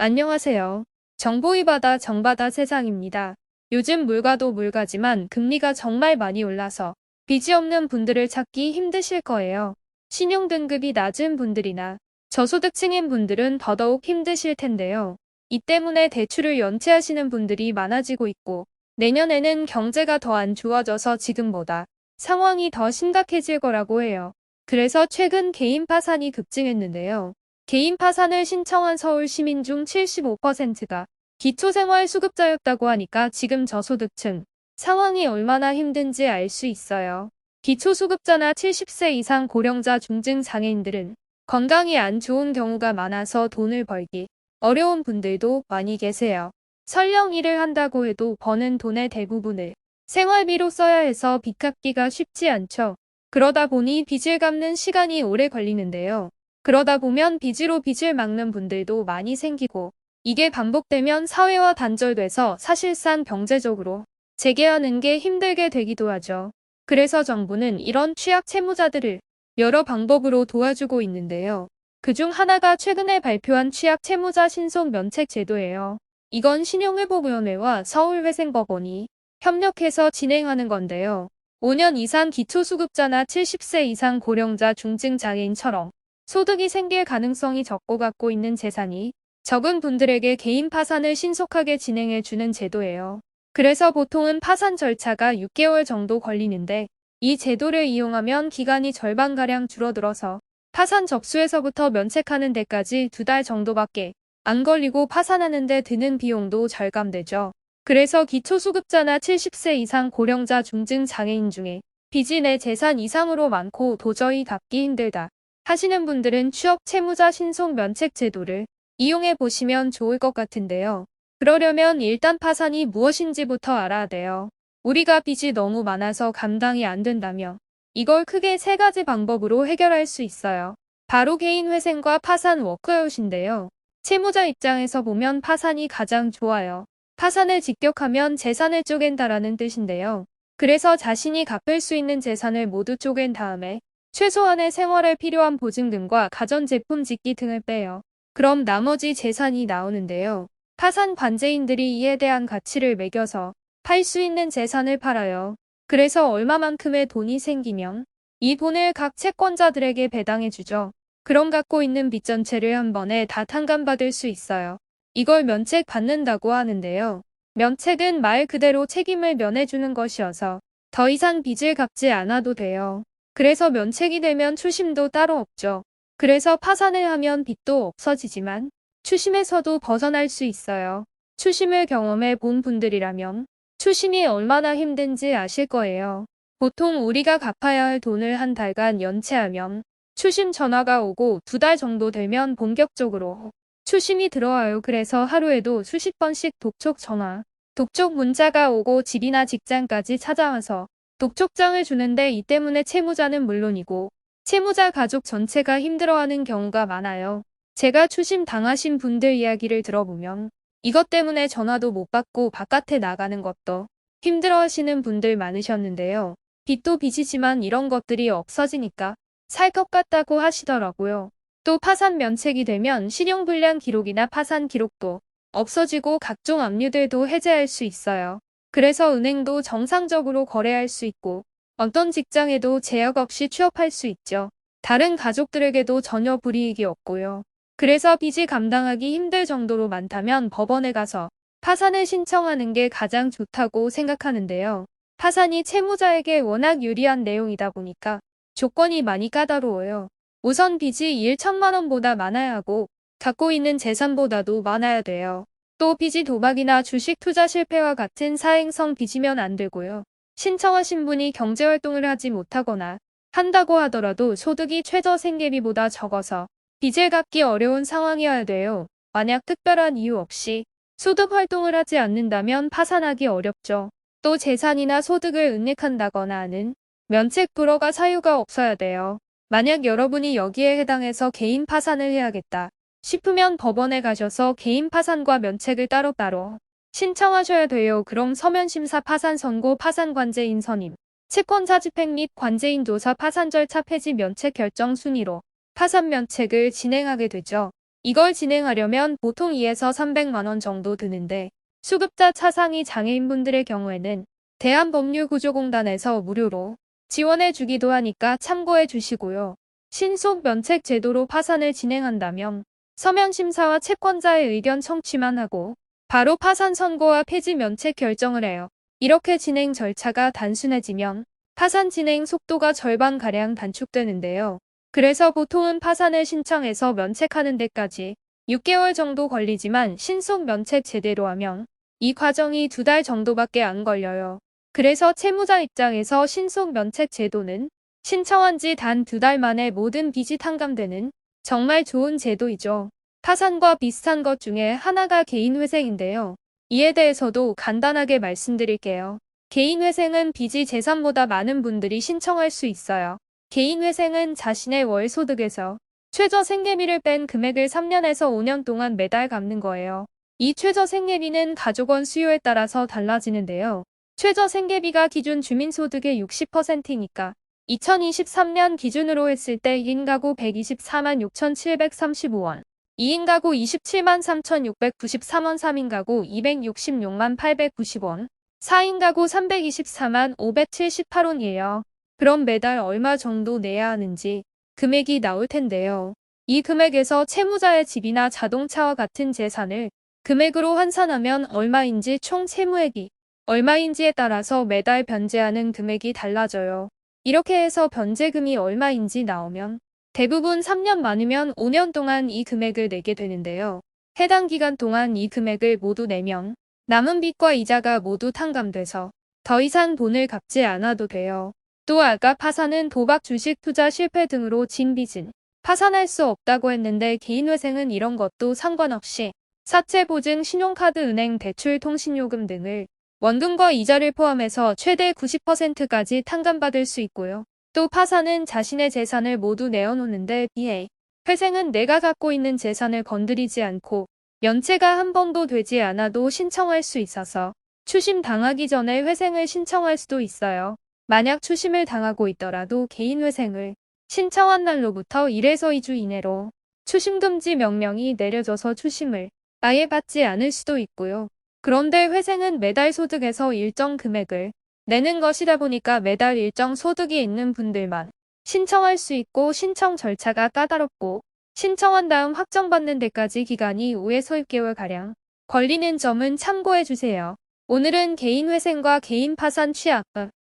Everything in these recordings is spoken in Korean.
안녕하세요. 정보이 바다 정바다 세상입니다. 요즘 물가도 물가지만 금리가 정말 많이 올라서 빚이 없는 분들을 찾기 힘드실 거예요. 신용등급이 낮은 분들이나 저소득층인 분들은 더더욱 힘드실 텐데요. 이 때문에 대출을 연체하시는 분들이 많아지고 있고 내년에는 경제가 더 안 좋아져서 지금보다 상황이 더 심각해질 거라고 해요. 그래서 최근 개인 파산이 급증했는데요. 개인 파산을 신청한 서울 시민 중 75%가 기초생활수급자였다고 하니까 지금 저소득층 상황이 얼마나 힘든지 알 수 있어요. 기초수급자나 70세 이상 고령자 중증 장애인들은 건강이 안 좋은 경우가 많아서 돈을 벌기 어려운 분들도 많이 계세요. 설령 일을 한다고 해도 버는 돈의 대부분을 생활비로 써야 해서 빚 갚기가 쉽지 않죠. 그러다 보니 빚을 갚는 시간이 오래 걸리는데요. 그러다 보면 빚으로 빚을 막는 분들도 많이 생기고 이게 반복되면 사회와 단절돼서 사실상 경제적으로 재개하는 게 힘들게 되기도 하죠. 그래서 정부는 이런 취약 채무자들을 여러 방법으로 도와주고 있는데요. 그중 하나가 최근에 발표한 취약 채무자 신속 면책 제도예요. 이건 신용회복위원회와 서울회생법원이 협력해서 진행하는 건데요. 5년 이상 기초수급자나 70세 이상 고령자 중증 장애인처럼 소득이 생길 가능성이 적고 갖고 있는 재산이 적은 분들에게 개인 파산을 신속하게 진행해주는 제도예요. 그래서 보통은 파산 절차가 6개월 정도 걸리는데 이 제도를 이용하면 기간이 절반가량 줄어들어서 파산 접수에서부터 면책하는 데까지 2달 정도밖에 안 걸리고 파산하는 데 드는 비용도 절감되죠. 그래서 기초수급자나 70세 이상 고령자 중증 장애인 중에 빚이 내 재산 이상으로 많고 도저히 갚기 힘들다 하시는 분들은 취업 채무자 신속 면책 제도를 이용해 보시면 좋을 것 같은데요. 그러려면 일단 파산이 무엇인지부터 알아야 돼요. 우리가 빚이 너무 많아서 감당이 안 된다며 이걸 크게 3가지 방법으로 해결할 수 있어요. 바로 개인 회생과 파산 워크아웃인데요. 채무자 입장에서 보면 파산이 가장 좋아요. 파산을 직격하면 재산을 쪼갠다라는 뜻인데요. 그래서 자신이 갚을 수 있는 재산을 모두 쪼갠 다음에 최소한의 생활에 필요한 보증금과 가전제품 짓기 등을 빼요. 그럼 나머지 재산이 나오는데요. 파산 관제인들이 이에 대한 가치를 매겨서 팔 수 있는 재산을 팔아요. 그래서 얼마만큼의 돈이 생기면 이 돈을 각 채권자들에게 배당해주죠. 그럼 갖고 있는 빚 전체를 한 번에 다 탕감받을 수 있어요. 이걸 면책 받는다고 하는데요. 면책은 말 그대로 책임을 면해주는 것이어서 더 이상 빚을 갚지 않아도 돼요. 그래서 면책이 되면 추심도 따로 없죠. 그래서 파산을 하면 빚도 없어지지만 추심에서도 벗어날 수 있어요. 추심을 경험해 본 분들이라면 추심이 얼마나 힘든지 아실 거예요. 보통 우리가 갚아야 할 돈을 한 달간 연체하면 추심 전화가 오고 2달 정도 되면 본격적으로 추심이 들어와요. 그래서 하루에도 수십 번씩 독촉 전화, 독촉 문자가 오고 집이나 직장까지 찾아와서 독촉장을 주는데 이 때문에 채무자는 물론이고 채무자 가족 전체가 힘들어하는 경우가 많아요. 제가 추심 당하신 분들 이야기를 들어보면 이것 때문에 전화도 못 받고 바깥에 나가는 것도 힘들어하시는 분들 많으셨는데요. 빚도 빚이지만 이런 것들이 없어지니까 살 것 같다고 하시더라고요. 또 파산 면책이 되면 신용불량 기록이나 파산 기록도 없어지고 각종 압류들도 해제할 수 있어요. 그래서 은행도 정상적으로 거래할 수 있고 어떤 직장에도 제약 없이 취업할 수 있죠. 다른 가족들에게도 전혀 불이익이 없고요. 그래서 빚이 감당하기 힘들 정도로 많다면 법원에 가서 파산을 신청하는 게 가장 좋다고 생각하는데요. 파산이 채무자에게 워낙 유리한 내용이다 보니까 조건이 많이 까다로워요. 우선 빚이 1천만 원보다 많아야 하고 갖고 있는 재산보다도 많아야 돼요. 또 빚이 도박이나 주식 투자 실패와 같은 사행성 빚이면 안 되고요. 신청하신 분이 경제활동을 하지 못하거나 한다고 하더라도 소득이 최저 생계비보다 적어서 빚을 갚기 어려운 상황이어야 돼요. 만약 특별한 이유 없이 소득 활동을 하지 않는다면 파산하기 어렵죠. 또 재산이나 소득을 은닉한다거나 하는 면책 불허가 사유가 없어야 돼요. 만약 여러분이 여기에 해당해서 개인 파산을 해야겠다 싶으면 법원에 가셔서 개인 파산과 면책을 따로따로 신청하셔야 돼요. 그럼 서면심사 파산 선고 파산관제인 선임, 채권자 집행 및 관제인 조사 파산 절차 폐지 면책 결정 순위로 파산 면책을 진행하게 되죠. 이걸 진행하려면 보통 2에서 300만 원 정도 드는데 수급자 차상위 장애인분들의 경우에는 대한법률구조공단에서 무료로 지원해 주기도 하니까 참고해 주시고요. 신속 면책 제도로 파산을 진행한다면 서면 심사와 채권자의 의견 청취만 하고 바로 파산 선고와 폐지 면책 결정을 해요. 이렇게 진행 절차가 단순해지면 파산 진행 속도가 절반가량 단축되는데요. 그래서 보통은 파산을 신청해서 면책하는 데까지 6개월 정도 걸리지만 신속 면책 제대로 하면 이 과정이 2달 정도밖에 안 걸려요. 그래서 채무자 입장에서 신속 면책 제도는 신청한 지 단 2달 만에 모든 빚이 탕감되는 정말 좋은 제도이죠. 파산과 비슷한 것 중에 하나가 개인회생인데요. 이에 대해서도 간단하게 말씀드릴게요. 개인회생은 빚이 재산보다 많은 분들이 신청할 수 있어요. 개인회생은 자신의 월 소득에서 최저 생계비를 뺀 금액을 3년에서 5년 동안 매달 갚는 거예요. 이 최저 생계비는 가족원 수요에 따라서 달라지는데요. 최저 생계비가 기준 주민소득의 60%니까 2023년 기준으로 했을 때 1인 가구 124만 6,735원, 2인 가구 27만 3,693원, 3인 가구 266만 890원, 4인 가구 324만 578원이에요. 그럼 매달 얼마 정도 내야 하는지 금액이 나올 텐데요. 이 금액에서 채무자의 집이나 자동차와 같은 재산을 금액으로 환산하면 얼마인지 총 채무액이 얼마인지에 따라서 매달 변제하는 금액이 달라져요. 이렇게 해서 변제금이 얼마인지 나오면 대부분 3년 많으면 5년 동안 이 금액을 내게 되는데요. 해당 기간 동안 이 금액을 모두 내면 남은 빚과 이자가 모두 탕감돼서 더 이상 돈을 갚지 않아도 돼요. 또 아까 파산은 도박, 주식, 투자 실패 등으로 진 빚은 파산할 수 없다고 했는데 개인회생은 이런 것도 상관없이 사채, 보증, 신용카드, 은행, 대출, 통신요금 등을 원금과 이자를 포함해서 최대 90%까지 탕감받을 수 있고요. 또 파산은 자신의 재산을 모두 내어놓는 데 비해 회생은 내가 갖고 있는 재산을 건드리지 않고 면체가 한 번도 되지 않아도 신청할 수 있어서 추심 당하기 전에 회생을 신청할 수도 있어요. 만약 추심을 당하고 있더라도 개인회생을 신청한 날로부터 1에서 2주 이내로 추심금지 명령이 내려져서 추심을 아예 받지 않을 수도 있고요. 그런데 회생은 매달 소득에서 일정 금액을 내는 것이다 보니까 매달 일정 소득이 있는 분들만 신청할 수 있고 신청 절차가 까다롭고 신청한 다음 확정받는 데까지 기간이 5에서 6개월가량 걸리는 점은 참고해주세요. 오늘은 개인회생과 개인파산 취약,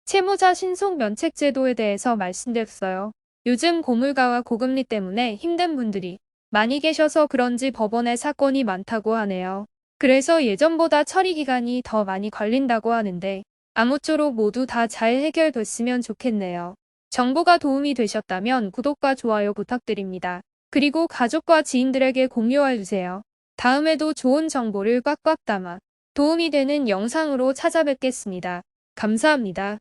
채무자 신속 면책 제도에 대해서 말씀드렸어요. 요즘 고물가와 고금리 때문에 힘든 분들이 많이 계셔서 그런지 법원에 사건이 많다고 하네요. 그래서 예전보다 처리 기간이 더 많이 걸린다고 하는데 아무쪼록 모두 다 잘 해결됐으면 좋겠네요. 정보가 도움이 되셨다면 구독과 좋아요 부탁드립니다. 그리고 가족과 지인들에게 공유해주세요. 다음에도 좋은 정보를 꽉꽉 담아 도움이 되는 영상으로 찾아뵙겠습니다. 감사합니다.